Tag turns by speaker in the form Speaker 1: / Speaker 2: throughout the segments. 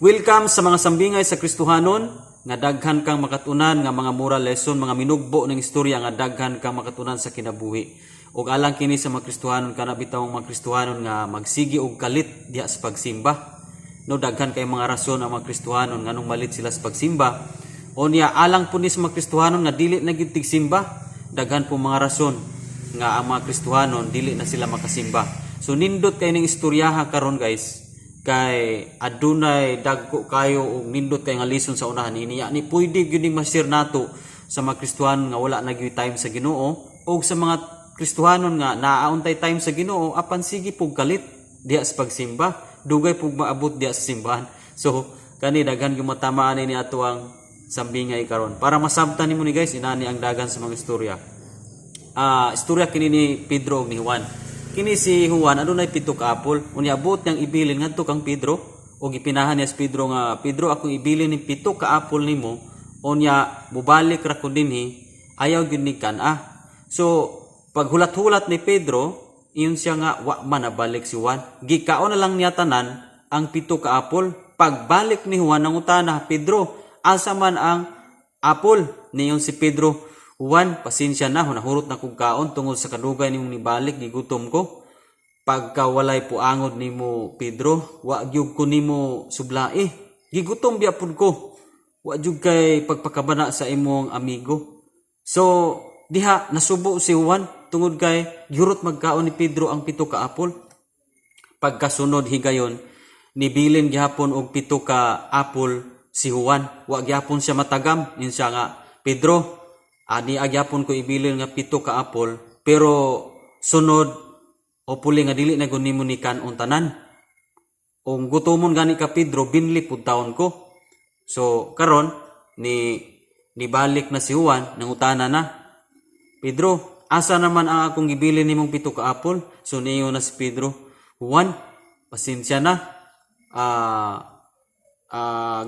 Speaker 1: Welcome sa mga sambingay sa Kristohanon nga daghan kang makatunan nga mga moral lesson, mga minugbo ng istorya nga daghan kang makatunan sa kinabuhi. Ug alang kini sa mga Kristohanon kana bitawng mga Kristohanon nga magsigi og kalit diha sa pagsimba. No, daghan kay mga rason ang mga Kristohanon nganong malit sila sa pagsimba. Unya alang po ni sa mga Kristohanon nga dili na gyud tigsimba, daghan po mga rason nga ang mga Kristohanon dili na sila makasimba. So nindot kay ning istoryaha karon guys. Kay adunay dagko kayo og nindot kay nga lesson sa unahan niya ni pwede gyud ning ma-share nato sa mga Kristohanon nga wala na gyud time sa Ginoo o sa mga Kristohanon nga naauntay time sa Ginoo apan sige pug kalit diha sa pagsimba, dugay pug maabot diha sa simbahan. So kani daghan gyud matamaan ni ato ang sambingay karon para masabtan nimo ni guys inani ang daghan sa mga istorya. Istorya kini ni Pedro ug ni Juan. Kini si Juan adunay 7 ka apol, unya abot niyang ibilin ngadto kang Pedro ug gipinahan niya si Pedro nga Pedro ako ibilin ni 7 ka apol nimo unya mubalik ra ko dinhi ayaw gyud ni kan-a. So paghulat-hulat ni Pedro iyon siya nga wa man nabalik si Juan, gikaon na lang niya tanan ang 7 ka apol. Pagbalik ni Juan nangutana, Pedro asa man ang apol niyon si Pedro? Juan, pasensya na, nahurot na kong kaon tungod sa kadugay nimong nibalik, gigutom ko. Pagka walay puangod nimo Pedro, wa gyud ko nimo sublai. Gigutom biapon ko. Wa gyud kay pagpakabana sa imong amigo. So, diha nasubo si Juan tungod kay gyurot magkaon ni Pedro ang 7 ka apol. Pagkasunod higayon, nibilin gihapon og 7 ka apol si Juan. Wa gyapon siya matagam, insya nga, Pedro, ani agyapon ko ibilin nga 7 ka apol, pero sunod o puli nga dili na gunimo ni kanon tanan. Ung gutomon gani ka Pedro, binli pud taon ko. So karon nibalik na si Juan, nangutana na, Pedro, asa naman ang akong gibilin nimong 7 ka apol? So niyo na si Pedro, Juan, pasensya na.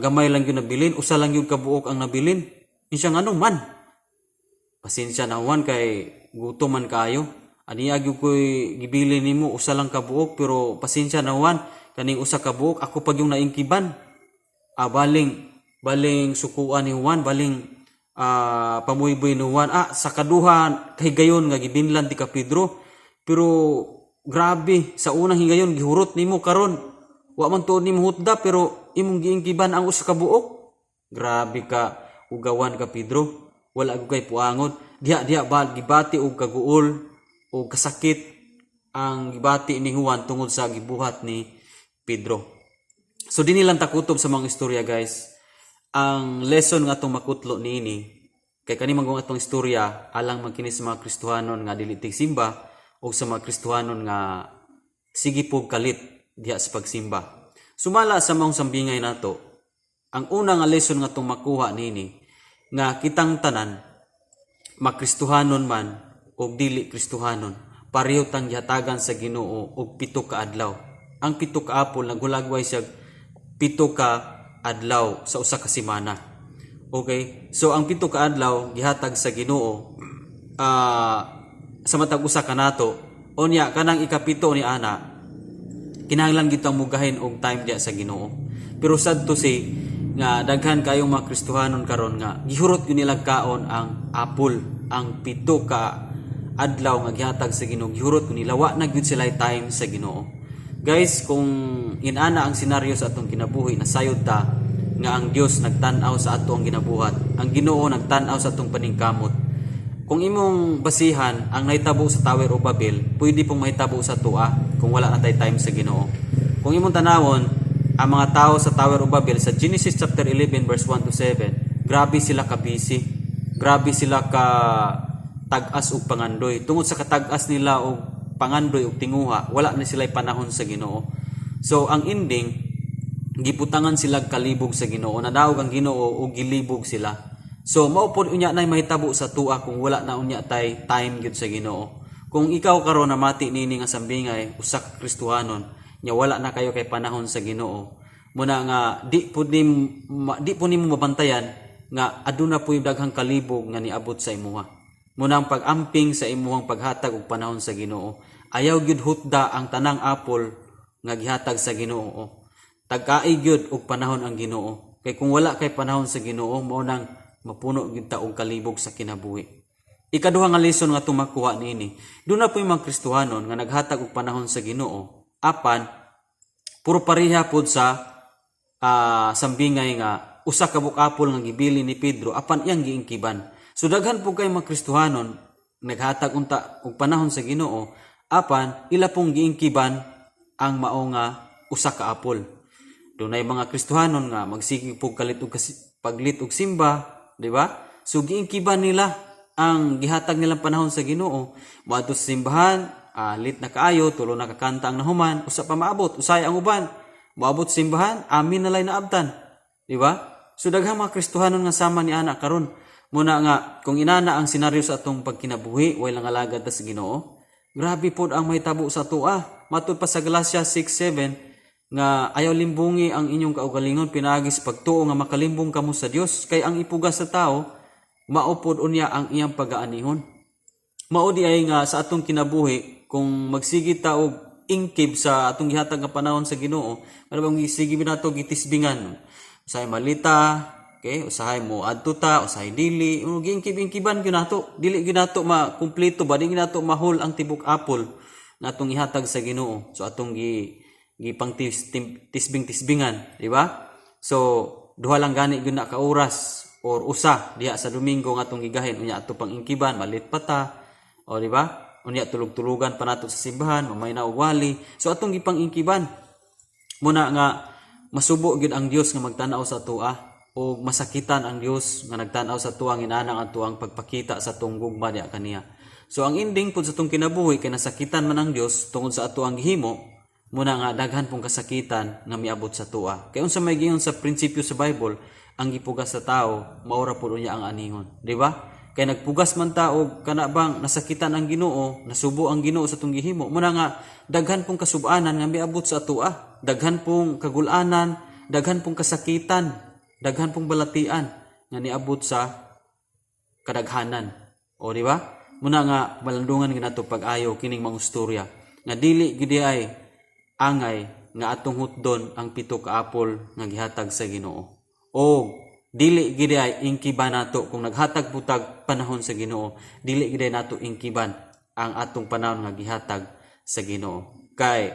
Speaker 1: Gamay lang yun nabilin, usa lang yun kabuok ang nabilin. Insya nga man. Pasensya na Juan kay gutom man kayo. Ani agyo ko'y gibili nimo usa lang ka buok pero pasensya na Juan kaning usa ka buok ako pag yung naingkiban. Baling sukuan ni Juan, baling pamuyboy ni Juan. Sa kaduhan kahigayon nga gibinlan ti ka Pedro. Pero grabe sa unang higayon gihurot nimo karon. Wa man tuod nimo hutda pero imong giingkiban ang usa ka buok. Grabe ka ugawan ka Pedro. Wala ko kay puangod. Diha ba gibati og kaguol o kasakit ang gibati ni Juan tungod sa gibuhat ni Pedro. So dinhi lang takutob sa mga istorya guys. Ang lesson nga atong makutlo niini kay kani magong atong istorya alang magkini sa mga Kristohanon nga dili tigsimba o sa mga Kristohanon nga sige pug kalit diha sa pagsimba. Sumala sa mga sambingay nato, ang una nga lesson nga atong makuha niini nga kitang tanan makristohanon man o dili kristohanon pareho tang gihatagan sa Ginoo og 7 ka adlaw. Ang 7 ka apol naghulagway siya 7 ka adlaw sa usa ka semana. Okay, so ang 7 ka adlaw gihatag sa Ginoo sa matag usa ka nato unya kanang ikapito ni ana kinahanglan gyud tang mugahin og time diha sa Ginoo. Pero sad to say nga daghan kayong mga Kristohanon karon nga gihurot gyud nila kaon ang apol, ang 7 ka adlaw nga gihatag sa Ginoo, gihurot gyud nila wa na gyud sila time sa Ginoo. Guys, kung inana ang senaryo sa atong kinabuhi, nasayod ta nga ang Dios nagtan-aw sa ato ang ginabuhat, ang Ginoo nagtan-aw sa atong paningkamot. Kung imong basihan ang nahitabo sa Tower of Babel, pwede pong mahitabo sa tua kung wala na tay time sa Ginoo. Kung imong tanawon ang mga tao sa Tower of Babel sa Genesis chapter 11 verse 1 to 7, grabe sila ka busy. Grabe sila ka tag-as og pangandoy. Tungod sa katag-as nila og pangandoy og tinguha, wala na sila panahon sa Ginoo. So ang ending, giputangan sila kalibog sa Ginoo. Nadaog ang Ginoo og gilibog sila. So mao pod unya nay mahitabo sa tua kung wala na unya tay time gyud sa Ginoo. Kung ikaw karon namati nini nga sambingay usa ka Kristohanon, nya wala na kayo kay panahon sa Ginoo. Muna nga di po nimo mabantayan nga aduna po yung daghang kalibog nga niabot sa imuha. Muna ang pag-amping sa imuhang paghatag og panahon sa Ginoo. Ayaw gyud hutda ang tanang apol nga gihatag sa Ginoo. tag-ai gyud og panahon ang Ginoo. Kay kung wala kay panahon sa Ginoo, mao nang mapuno gyud ta og kalibog sa kinabuhi. Ikaduha nga lesson nga tumakuha niini. Doon na po yung mga Kristohanon nga naghatag og panahon sa Ginoo, apan puro pareha pod sa sambingay nga usa ka bukapol nga gibili ni Pedro apan iyang giingkiban. So daghan po kay mga Kristohanon naghatag unta og panahon sa Ginoo apan ila pong giingkiban ang mao nga usa ka apol. Dunay mga Kristohanon nga magsige po kalit og paglit og simba, di ba? So giingkiban nila ang gihatag nilang panahon sa Ginoo. Moadto sa simbahan, lit na kaayo, tulo na kakanta ang nahuman, usa pa maabot, usay ang uban. Moabot sa simbahan, amin na lay naabtan. Di ba? So daghang mga Kristohanon nga sama ni ana karon. Muna nga kung inana ang senaryo sa atong pagkinabuhi, way lang alagad ta sa Ginoo. Grabe pod ang mahitabo sa tuwa. Matud pa sa Galatia 6:7 nga ayaw limbungi ang inyong kaugalingon pinaagi sa pagtuo nga makalimbong kamo sa Dios kay ang ipugas sa tao maupod unya ang iyang pagaanihon. Mao di ay nga sa atong kinabuhi kung magsigi ta og ingkib sa atong gihatag nga panahon sa Ginoo, ano bang sige binato gitisbingan. Usahay malita, okay, usahay mo adto ta, usahay dili, giingkib-ingkiban gyud nato. Dili gyud nato makumpleto ba, dili nato mahol ang tibok apol na atong ihatag sa Ginoo. So atong gipang tisbing-tisbingan, di ba? So duha lang gani gyud na ka oras or usa diha sa Domingo nga atong gigahin unya ato pang ingkiban, malit pa ta. O di ba? Unya tulog-tulugan pa nato sa simbahan, mamay na wali. So atong gipang ingkiban. Muna nga masubo gyud ang Dios nga magtan-aw sa atoa o masakitan ang Dios nga nagtan-aw sa tuang inanang atuang pagpakita sa atong gugma diha kaniya. So ang ending pud sa atong kinabuhi kay nasakitan man ang Dios tungod sa atuang gihimo, muna nga daghan pong kasakitan nga miabot sa tuwa. Kay unsa may giingon sa prinsipyo sa Bible, ang gipugas sa tao maura pud unya ang aningon, di ba? Kay nagpugas man tao kana bang nasakitan ang Ginoo, nasubo ang Ginoo sa atong gihimo, muna nga daghan pong kasub-anan nga miabot sa atoa, daghan pong kagul-anan, daghan pong kasakitan, daghan pong balatian nga niabot sa kadaghanan. O di ba? Muna nga malandungan ginato pag-ayo kining mga istorya nga dili gid ay angay nga atong hutdon ang pito ka apol nga gihatag sa Ginoo. O dili gid ay ingkiban nato kung naghatag putag panahon sa Ginoo, dili gid nato ingkiban ang atong panahon nga gihatag sa Ginoo. Kay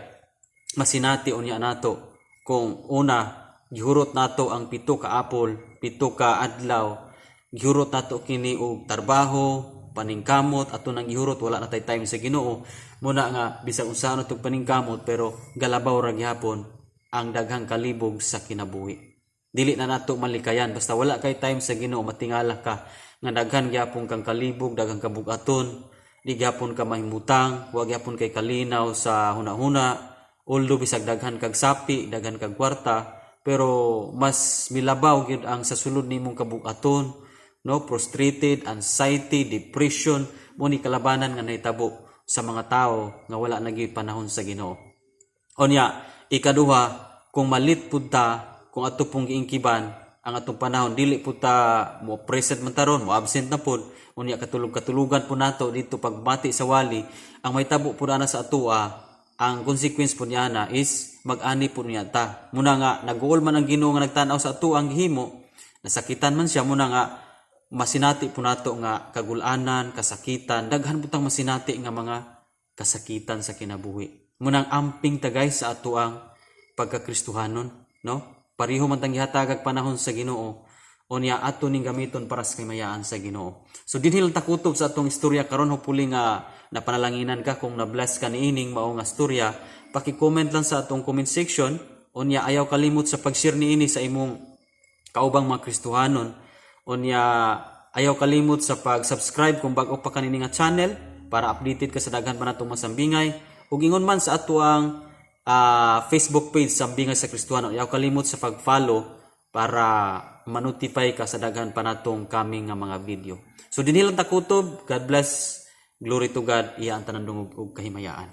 Speaker 1: masinati unya nato kung una gihurot nato ang pito ka apol, pito ka adlaw, gihurot nato kini og trabaho, paningkamot ato nang gihurot wala na tay time sa Ginoo. Muna nga bisag unsa natong paningkamot pero galabaw ra gyapon ang daghang kalibog sa kinabuhi. Dili na nato malikayan basta wala kay time sa Ginoo, matingala ka nga daghan gyapon kang kalibog, daghang kabugaton, di gyapon ka mahimutang, wa gyapon kay kalinaw sa hunahuna, although bisag daghan kag sapi, daghan kag kwarta, pero mas milabaw gyud ang sa sulod nimong kabugaton, no, frustrated, anxiety, depression, mo ni kalabanan nga nahitabo sa mga tao nga wala na gyud panahon sa Ginoo. Onya, ikaduha, kung malit pud ta kung ato pong giingkiban ang atong panahon, dili po ta mo present man taron, mo absent na po, unya katulugan po nato dito pagbati sa wali, ang may tabo po na sa atua, ang consequence po niya na is mag-ani po niya ta. Muna nga, nag-uol man ang Ginoo nga nagtanaw sa atua ang gihimo, nasakitan man siya, muna nga, masinati po nato nga kagulanan, kasakitan, daghan po tang masinati nga mga kasakitan sa kinabuhi. Munang amping tagay sa atuang pagkakristuhanon, no? Pareho man tang gihatagag panahon sa Ginoo, unya ato ning gamiton para sa kamayaan sa Ginoo. So dinhi lang takutob sa atong istorya karon, hopefully nga napanalanginan ka kung na-bless ka niining mao nga istorya. Paki-comment lang sa atong comment section, unya ayaw kalimot sa pag-share niini sa imong kaubang mga Kristohanon. Unya ayaw kalimot sa pag-subscribe kung bag-o pa kanini nga channel para updated ka sa daghan pa natong masambingay. Ug ingon man sa atuang Facebook page Sambingay sa Kristohanon, ayaw kalimot sa pag-follow para ma-notify ka sa daghan pa natong coming nga mga video. So dinhi lang takutob. God bless. Glory to God. Iya ang tanan dungog ug kahimayaan.